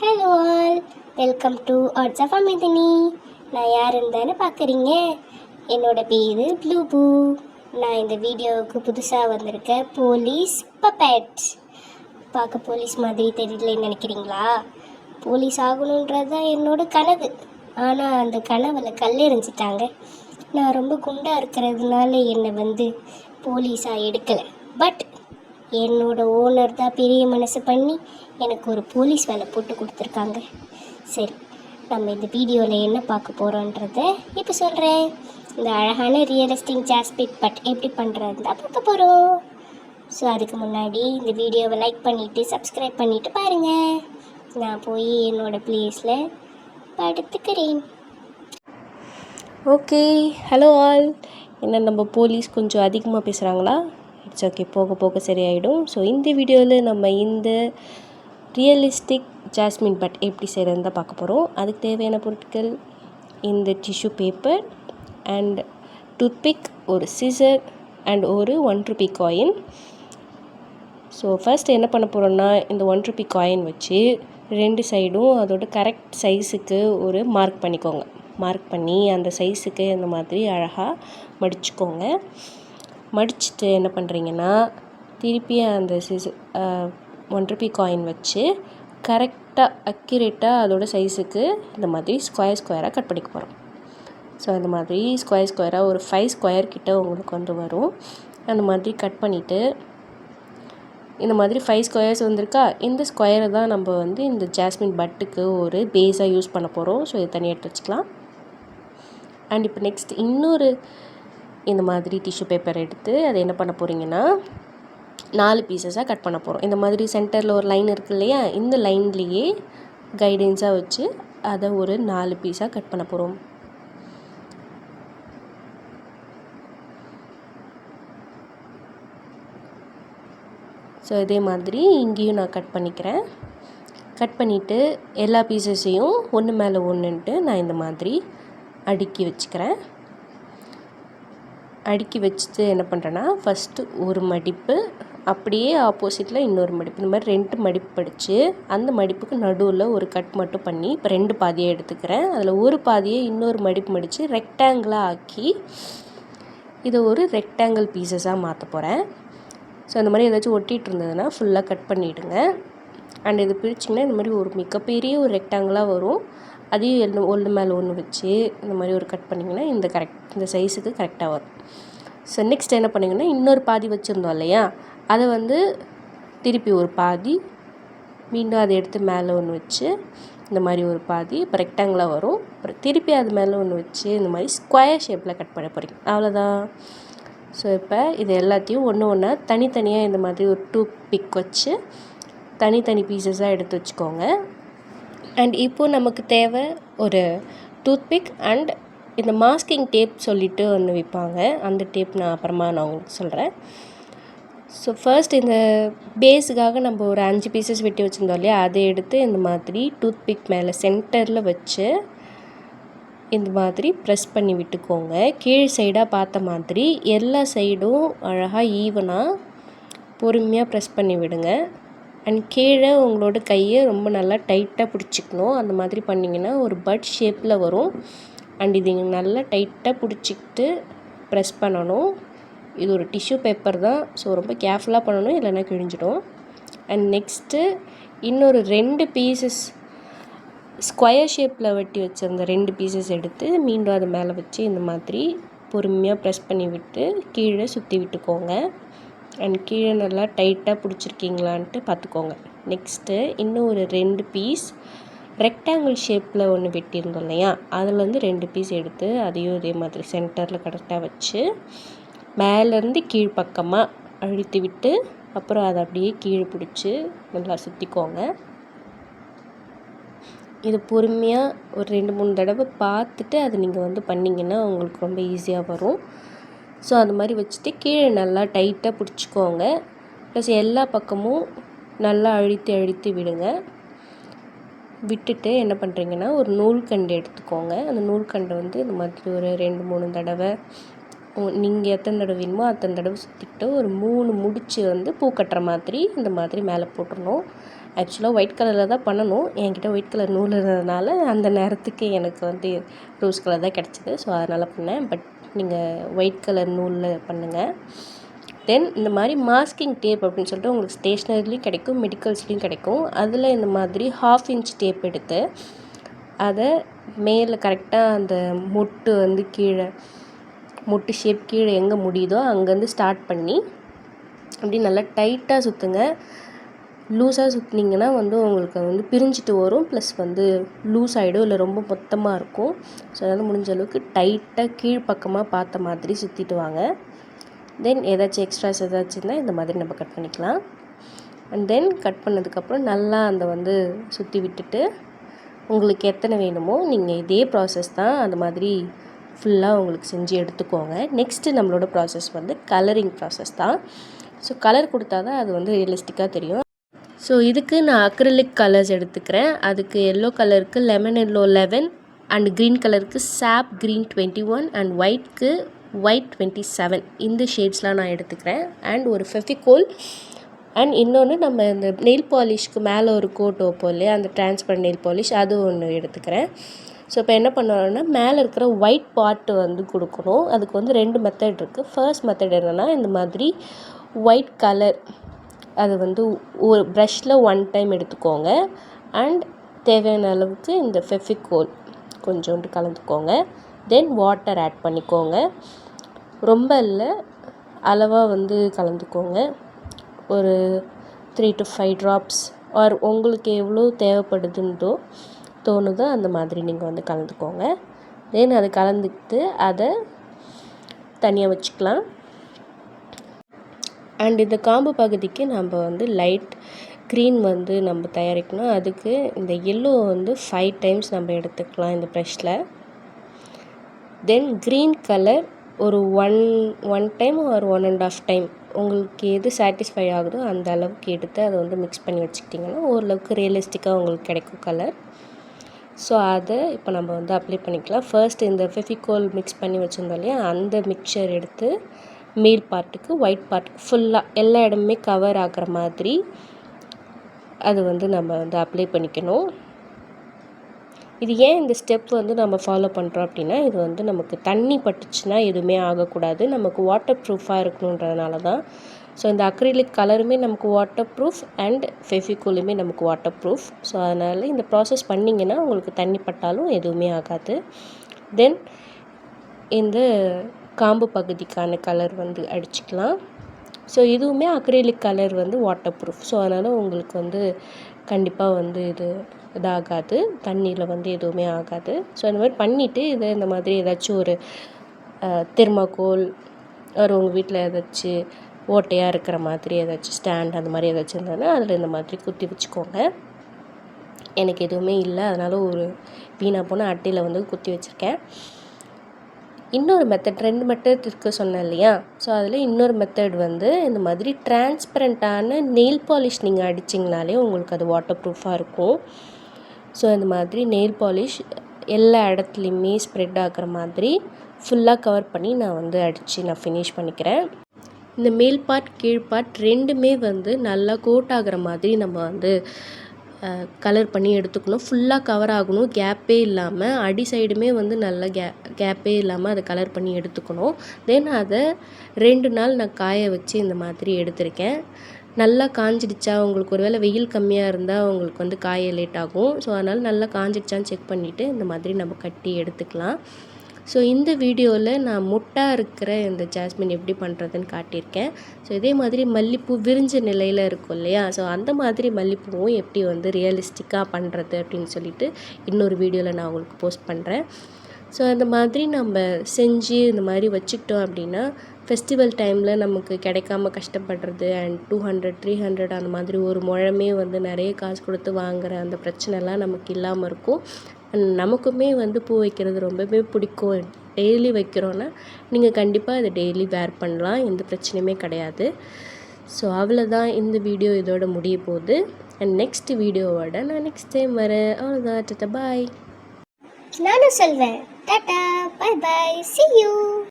Hello all, welcome to arts of Amithini. நான் யாருன்னு தானே பார்க்குறீங்க. என்னோட பேர் ப்ளூ பூ. நான் இந்த வீடியோவுக்கு புதுசாக வந்திருக்க போலீஸ் பப்பெட். பார்க்க போலீஸ் மாதிரி தெரியலன்னு நினைக்கிறீங்களா? போலீஸ் ஆகணுன்றது தான் என்னோட கனவு. ஆனால் அந்த கனவில் கல்லெறிஞ்சிட்டாங்க. நான் ரொம்ப குண்டாக இருக்கிறதுனால என்னை போலீஸாக எடுக்கலை. பட் என்னோட ஓனர் தான் பெரிய மனசு பண்ணி எனக்கு ஒரு போலீஸ் வேலை போட்டு கொடுத்துருக்காங்க. சரி, நம்ம இந்த வீடியோவில் என்ன பார்க்க போகிறோன்றத இப்போ சொல்கிறேன். இந்த அழகான ரியலிஸ்டிக் ஜாஸ்மின் பட் எப்படி பண்ணுறது தான் பார்க்க போகிறோம். ஸோ அதுக்கு முன்னாடி இந்த வீடியோவை லைக் பண்ணிவிட்டு சப்ஸ்கிரைப் பண்ணிவிட்டு பாருங்கள். நான் போய் என்னோடய ப்ளேஸில் படுத்துக்கிறேன். Okay, hello all. என்ன நம்ம போலீஸ் கொஞ்சம் அதிகமாக பேசுகிறாங்களா? இட்ஸ் ஓகே, போக போக சரியாயிடும். ஸோ இந்த வீடியோவில் நம்ம இந்த ரியலிஸ்டிக் ஜாஸ்மின் பட் எப்படி செய்கிறதுன்னு தான் பார்க்க போகிறோம். அதுக்கு தேவையான பொருட்கள் இந்த டிஷ்யூ பேப்பர் அண்ட் டூத்பிக், ஒரு சிசர் அண்ட் ஒரு 1 ரூபி காயின். ஸோ ஃபர்ஸ்ட் என்ன பண்ண போகிறோன்னா, இந்த 1 ரூபி காயின் வச்சு 2 சைடும் அதோட கரெக்ட் சைஸுக்கு ஒரு மார்க் பண்ணிக்கோங்க. மார்க் பண்ணி அந்த சைஸுக்கு இந்த மாதிரி அழகாக மடிச்சுக்கோங்க. மடிச்சுட்டு என்ன பண்ணுறீங்கன்னா, திருப்பி அந்த 1 ரூபி காயின் வச்சு கரெக்டாக அக்யூரேட்டாக அதோட சைஸுக்கு இந்த மாதிரி ஸ்கொயராக கட் பண்ணிக்க போகிறோம். ஸோ அந்த மாதிரி ஸ்கொயராக ஒரு 5 ஸ்கொயர் கிட்ட உங்களுக்கு வரும். அந்த மாதிரி கட் பண்ணிவிட்டு இந்த மாதிரி 5 ஸ்கொயர்ஸ் வந்திருக்கா. இந்த ஸ்கொயரை தான் நம்ம இந்த ஜாஸ்மின் பட்டுக்கு ஒரு பேஸாக யூஸ் பண்ண போகிறோம். ஸோ இது தனியாக எடுத்து வச்சுக்கலாம். அண்ட் இப்போ நெக்ஸ்ட் இன்னொரு இந்த மாதிரி டிஷ்யூ பேப்பர் எடுத்து அதை என்ன பண்ண போகிறீங்கன்னா, 4 பீசஸாக கட் பண்ண போகிறோம். இந்த மாதிரி சென்டரில் ஒரு லைன் இருக்குது இல்லையா, இந்த லைன்லேயே கைடன்ஸாக வச்சு அதை ஒரு 4 பீஸாக கட் பண்ண போகிறோம். ஸோ இதே மாதிரி இங்கேயும் நான் கட் பண்ணிக்கிறேன். கட் பண்ணிவிட்டு எல்லா பீசஸையும் ஒன்று மேலே ஒன்றுன்ட்டு நான் இந்த மாதிரி அடுக்கி வச்சுக்கிறேன். அடுக்கி வச்சுட்டு என்ன பண்ணுறேன்னா, ஃபஸ்ட்டு ஒரு மடிப்பு, அப்படியே ஆப்போசிட்டில் இன்னொரு மடிப்பு, இந்த மாதிரி 2 மடிப்பு படித்து அந்த மடிப்புக்கு நடுவில் ஒரு கட் மட்டும் பண்ணி இப்போ 2 பாதியாக எடுத்துக்கிறேன். அதில் ஒரு பாதியை இன்னொரு மடிப்பு மடித்து ரெக்டாங்கிளாக ஆக்கி இதை ஒரு ரெக்டாங்கிள் பீசஸாக மாற்ற போகிறேன். ஸோ அந்த மாதிரி ஏதாச்சும் ஒட்டிகிட்டு இருந்ததுன்னா ஃபுல்லாக கட் பண்ணிவிடுங்க. அண்ட் இது பிரிச்சிங்கன்னா இந்த மாதிரி ஒரு மிகப்பெரிய ஒரு ரெக்டாங்கிளாக வரும். அதையும் ஒன்று மேலே ஒன்று வச்சு இந்த மாதிரி ஒரு கட் பண்ணிங்கன்னா இந்த சைஸுக்கு கரெக்டாக வரும். ஸோ நெக்ஸ்ட் என்ன பண்ணிங்கன்னா, இன்னொரு பாதி வச்சுருந்தோம் இல்லையா, அதை திருப்பி ஒரு பாதி மீண்டும் அதை எடுத்து மேலே ஒன்று வச்சு இந்த மாதிரி ஒரு பாதி இப்போ ரெக்டாங்கிளாக வரும். அப்புறம் திருப்பி அது மேலே ஒன்று வச்சு இந்த மாதிரி ஸ்கொயர் ஷேப்பில் கட் பண்ண போகிறீங்க. அவ்வளோதான். ஸோ இப்போ இது எல்லாத்தையும் ஒன்றா தனித்தனியாக இந்த மாதிரி ஒரு டூத்பிக் வச்சு தனித்தனி பீசஸாக எடுத்து வச்சுக்கோங்க. அண்ட் இப்போது நமக்கு தேவை ஒரு டூத்பிக் அண்ட் இந்த மாஸ்கிங் டேப் சொல்லிவிட்டு ஒன்று விற்பாங்க. அந்த டேப் நான் அப்புறமா உங்களுக்கு சொல்கிறேன். ஸோ ஃபர்ஸ்ட் இந்த பேஸுக்காக நம்ம ஒரு 5 பீசஸ் வெட்டி வச்சுருந்தோம் இல்லையா, அதை எடுத்து இந்த மாதிரி டூத்பிக் மேலே சென்டரில் வச்சு இந்த மாதிரி ப்ரெஸ் பண்ணி விட்டுக்கோங்க. கீழ் சைடாக பார்த்த மாதிரி எல்லா சைடும் அழகாக ஈவனாக பொறுமையாக ப்ரெஸ் பண்ணி விடுங்க. அண்ட் கீழே உங்களோட கையை ரொம்ப நல்லா டைட்டாக பிடிச்சிக்கணும். அந்த மாதிரி பண்ணிங்கன்னா ஒரு பட் ஷேப்பில் வரும். அண்ட் இது நல்லா டைட்டாக பிடிச்சிக்கிட்டு ப்ரெஸ் பண்ணணும். இது ஒரு டிஷ்யூ பேப்பர் தான், ஸோ ரொம்ப கேர்ஃபுல்லாக பண்ணணும், இல்லைன்னா கிழிஞ்சிடும். அண்ட் நெக்ஸ்ட்டு இன்னொரு 2 பீசஸ் ஸ்கொயர் ஷேப்பில் வெட்டி வச்சுருந்த 2 பீசஸ் எடுத்து மீண்டும் அது மேலே வச்சு இந்த மாதிரி பொறுமையாக ப்ரெஸ் பண்ணி விட்டு கீழே சுற்றி விட்டுக்கோங்க. அண்ட் கீழே நல்லா டைட்டாக பிடிச்சிருக்கீங்களான்ட்டு பார்த்துக்கோங்க. நெக்ஸ்ட்டு இன்னும் ஒரு 2 பீஸ் ரெக்டாங்கிள் ஷேப்பில் ஒன்று வெட்டியிருந்தோம் இல்லையா, அதுலேருந்து 2 பீஸ் எடுத்து அதையும் இதே மாதிரி சென்டரில் கரெக்டாக வச்சு மேலேருந்து கீழ்ப்பக்கமாக அழுத்தி விட்டு அப்புறம் அதை அப்படியே கீழே பிடிச்சி நல்லா சுற்றிக்கோங்க. இது பொறுமையாக ஒரு 2-3 தடவை பார்த்துட்டு அதை நீங்கள் பண்ணிங்கன்னா உங்களுக்கு ரொம்ப ஈஸியாக வரும். ஸோ அது மாதிரி வச்சுட்டு கீழே நல்லா டைட்டாக பிடிச்சிக்கோங்க. ப்ளஸ் எல்லா பக்கமும் நல்லா அழுத்தி விடுங்க. விட்டுட்டு என்ன பண்ணுறீங்கன்னா, ஒரு நூல்கண்டு எடுத்துக்கோங்க. அந்த நூல்கண்டை இந்த மாதிரி ஒரு 2-3 தடவை நீங்கள் எத்தனை தடவை வேணுமோ அத்தனை தடவை சுற்றிக்கிட்டு ஒரு 3 முடிச்சு பூ கட்டுற மாதிரி இந்த மாதிரி மேலே போட்டுடணும். ஆக்சுவலாக ஒயிட் கலரில் தான் பண்ணணும். என்கிட்ட ஒயிட் கலர் நூல் இருந்ததுனால அந்த நேரத்துக்கு எனக்கு வந்து ரோஸ் கலர் தான் கிடச்சிது. ஸோ அதனால் பண்ணேன். பட் நீங்கள் ஒயிட் கலர் நூலில் பண்ணுங்கள். தென் இந்த மாதிரி மாஸ்கிங் டேப் அப்படின்னு சொல்லிட்டு உங்களுக்கு ஸ்டேஷ்னரிலையும் கிடைக்கும், மெடிக்கல்ஸ்லேயும் கிடைக்கும். அதில் இந்த மாதிரி 1/2 இன்ச் டேப் எடுத்து அதை மேலே கரெக்டாக அந்த மொட்டு வந்து கீழே மொட்டு ஷேப் கீழே எங்கே முடியுதோ அங்கேருந்து ஸ்டார்ட் பண்ணி அப்படி நல்லா டைட்டாக சுற்றுங்க. லூஸாக சுற்றுனீங்கன்னா வந்து உங்களுக்கு வந்து பிரிஞ்சிட்டு வரும், ப்ளஸ் வந்து லூஸ் ஆகிடும், இல்லை ரொம்ப மொத்தமாக இருக்கும். ஸோ அதனால் முடிஞ்ச அளவுக்கு டைட்டாக கீழ்ப்பக்கமாக பார்த்த மாதிரி சுற்றிட்டு வாங்க. தென் ஏதாச்சும் எக்ஸ்ட்ராஸ் ஏதாச்சும் இருந்தால் இந்த மாதிரி நம்ம கட் பண்ணிக்கலாம். அண்ட் தென் கட் பண்ணதுக்கப்புறம் நல்லா அந்த வந்து சுற்றி விட்டுட்டு உங்களுக்கு எத்தனை வேணுமோ நீங்கள் இதே ப்ராசஸ் தான் அந்த மாதிரி ஃபுல்லாக உங்களுக்கு செஞ்சு எடுத்துக்கோங்க. நெக்ஸ்ட்டு நம்மளோட ப்ராசஸ் வந்து கலரிங் ப்ராசஸ் தான். ஸோ கலர் கொடுத்தா தான் அது வந்து ரியலிஸ்டிக்காக தெரியும். ஸோ இதுக்கு நான் அக்ரிலிக் கலர்ஸ் எடுத்துக்கிறேன். அதுக்கு எல்லோ கலருக்கு லெமன் எல்லோ 11 அண்ட் க்ரீன் கலருக்கு சாப் க்ரீன் 21 அண்ட் ஒயிட்க்கு ஒயிட் 27 இந்த ஷேட்ஸ்லாம் நான் எடுத்துக்கிறேன். அண்ட் ஒரு ஃபெவிகோல் அண்ட் இன்னொன்று நம்ம இந்த நெயில் பாலிஷ்க்கு மேலே ஒரு கோட் வைப்போம் இல்லையா, அந்த டிரான்ஸ்பரண்ட் நெயில் பாலிஷ், அது ஒன்று எடுத்துக்கிறேன். ஸோ இப்போ என்ன பண்ணணும்னா மேலே இருக்கிற ஒயிட் பார்ட்டு வந்து கொடுக்கணும். அதுக்கு வந்து 2 மெத்தட் இருக்குது. ஃபர்ஸ்ட் மெத்தட் என்னென்னா இந்த மாதிரி ஒயிட் கலர் அது வந்து ஒரு ப்ரஷில் 1 டைம் எடுத்துக்கோங்க. அண்ட் தேவையான அளவுக்கு இந்த ஃபெவிகோல் கொஞ்சோண்டு கலந்துக்கோங்க. தென் வாட்டர் ஆட் பண்ணிக்கோங்க. ரொம்ப இல்லை, அளவாக வந்து கலந்துக்கோங்க. ஒரு 3 to 5 ட்ராப்ஸ் ஆர் உங்களுக்கு எவ்வளோ தேவைப்படுதுன்றதோ தோணுதோ அந்த மாதிரி நீங்கள் வந்து கலந்துக்கோங்க. தென் அதை கலந்துக்கிட்டு அதை தனியாக வச்சுக்கலாம். அண்ட் இந்த காம்பு பகுதிக்கு நம்ம வந்து லைட் க்ரீன் வந்து நம்ம தயாரிக்கணும். அதுக்கு இந்த எல்லோ வந்து 5 டைம்ஸ் நம்ம எடுத்துக்கலாம் இந்த ப்ரஷில். தென் க்ரீன் கலர் ஒரு ஒன் டைம் ஒரு 1.5 டைம் உங்களுக்கு எது சாட்டிஸ்ஃபை ஆகுதோ அந்த அளவுக்கு எடுத்து அதை வந்து மிக்ஸ் பண்ணி வச்சுக்கிட்டிங்கன்னா ஓரளவுக்கு ரியலிஸ்டிக்காக உங்களுக்கு கிடைக்கும் கலர். ஸோ அதை இப்போ நம்ம வந்து அப்ளை பண்ணிக்கலாம். ஃபர்ஸ்ட் இந்த ஃபெவிகோல் மிக்ஸ் பண்ணி வச்சுருந்தோம் இல்லையா, அந்த மிக்சர் எடுத்து மேல் பார்ட்டுக்கு ஒயிட் பார்ட்டுக்கு ஃபுல்லாக எல்லா இடமுமே கவர் ஆகிற மாதிரி அது வந்து நம்ம வந்து அப்ளை பண்ணிக்கணும். இது ஏன் இந்த ஸ்டெப் வந்து நம்ம ஃபாலோ பண்ணுறோம் அப்படின்னா, இது வந்து நமக்கு தண்ணி பட்டுச்சுன்னா எதுவுமே ஆகக்கூடாது, நமக்கு வாட்டர் ப்ரூஃபாக இருக்கணுன்றதுனால தான். ஸோ இந்த அக்ரிலிக் கலருமே நமக்கு வாட்டர் ப்ரூஃப் அண்ட் ஃபெவிகோலுமே நமக்கு வாட்டர் ப்ரூஃப். ஸோ அதனால் இந்த ப்ராசஸ் பண்ணிங்கன்னா உங்களுக்கு தண்ணி பட்டாலும் எதுவுமே ஆகாது. தென் இந்த காம்பு பகுதிக்கான கலர் வந்து அடிச்சுக்கலாம். ஸோ இதுவுமே அக்ரிலிக் கலர் வந்து வாட்டர் ப்ரூஃப். ஸோ அதனால் உங்களுக்கு வந்து கண்டிப்பாக வந்து இதாகாது, தண்ணியில் வந்து எதுவுமே ஆகாது. ஸோ இந்த மாதிரி பண்ணிவிட்டு இதை இந்த மாதிரி ஏதாச்சும் ஒரு தெர்மாக்கோல் ஒரு உங்கள் வீட்டில் ஏதாச்சும் ஓட்டையாக இருக்கிற மாதிரி ஏதாச்சும் ஸ்டாண்ட் அந்த மாதிரி ஏதாச்சும் இருந்ததுன்னா அதில் இந்த மாதிரி குத்தி வச்சுக்கோங்க. எனக்கு எதுவுமே இல்லை, அதனால் ஒரு வீணாக போன அட்டையில் வந்து குத்தி வச்சுருக்கேன். இன்னொரு மெத்தட் 2 மெத்தட் இருக்குது சொன்னேன் இல்லையா. ஸோ அதில் இன்னொரு மெத்தட் வந்து இந்த மாதிரி டிரான்ஸ்பரண்ட்டான நெயில் பாலிஷ் நீங்கள் அடிச்சிங்கனாலே உங்களுக்கு அது வாட்டர் ப்ரூஃபாக இருக்கும். ஸோ இந்த மாதிரி நெயில் பாலிஷ் எல்லா இடத்துலையுமே ஸ்ப்ரெட் ஆகிற மாதிரி ஃபுல்லாக கவர் பண்ணி நான் வந்து அடித்து நான் ஃபினிஷ் பண்ணிக்கிறேன். இந்த மேல் பார்ட் கீழ் பார்ட் ரெண்டுமே வந்து நல்லா கோட் ஆகிற மாதிரி நம்ம வந்து கலர் பண்ணி எடுத்துக்கணும். ஃபுல்லாக கவர் ஆகணும், கேப்பே இல்லாமல். அடி சைடுமே வந்து நல்லா கேப்பே இல்லாமல் அதை கலர் பண்ணி எடுத்துக்கணும். தென் அதை 2 நாள் நான் காய வச்சு இந்த மாதிரி எடுத்திருக்கேன். நல்லா காஞ்சிடுச்சா, உங்களுக்கு ஒரு வேளை வெயில் கம்மியாக இருந்தால் உங்களுக்கு வந்து காய லேட் ஆகும். ஸோ அதனால் நல்லா காஞ்சிடுச்சான்னு செக் பண்ணிவிட்டு இந்த மாதிரி நம்ம கட்டி எடுத்துக்கலாம். ஸோ இந்த வீடியோவில் நான் முட்டாக இருக்கிற இந்த ஜாஸ்மின் எப்படி பண்ணுறதுன்னு காட்டியிருக்கேன். ஸோ இதே மாதிரி மல்லிப்பூ விரிஞ்ச நிலையில் இருக்கும் இல்லையா, ஸோ அந்த மாதிரி மல்லிப்பூவும் எப்படி வந்து ரியலிஸ்டிக்காக பண்ணுறது அப்படின்னு சொல்லிட்டு இன்னொரு வீடியோவில் நான் உங்களுக்கு போஸ்ட் பண்ணுறேன். ஸோ அந்த மாதிரி நம்ம செஞ்சு இந்த மாதிரி வச்சுக்கிட்டோம் அப்படின்னா ஃபெஸ்டிவல் டைமில் நமக்கு கிடைக்காம கஷ்டப்படுறது அண்ட் 200 300 அந்த மாதிரி ஒரு முழமே வந்து நிறைய காசு கொடுத்து வாங்குகிற அந்த பிரச்சனைலாம் நமக்கு இல்லாமல் இருக்கும். அண்ட் நமக்குமே வந்து பூ வைக்கிறது ரொம்பவே பிடிக்கும். டெய்லி வைக்கிறோன்னா நீங்கள் கண்டிப்பாக அதை டெய்லி வேர் பண்ணலாம், எந்த பிரச்சனையுமே கிடையாது. ஸோ அவ்வளோதான், இந்த வீடியோ இதோட முடிய போகுது. அண்ட் நெக்ஸ்ட் வீடியோவோட நான் நெக்ஸ்ட் டைம் வரேன். அவ்வளோதான், டாட்டா பாய். நானும் சொல்வேன் tata bye bye, see you.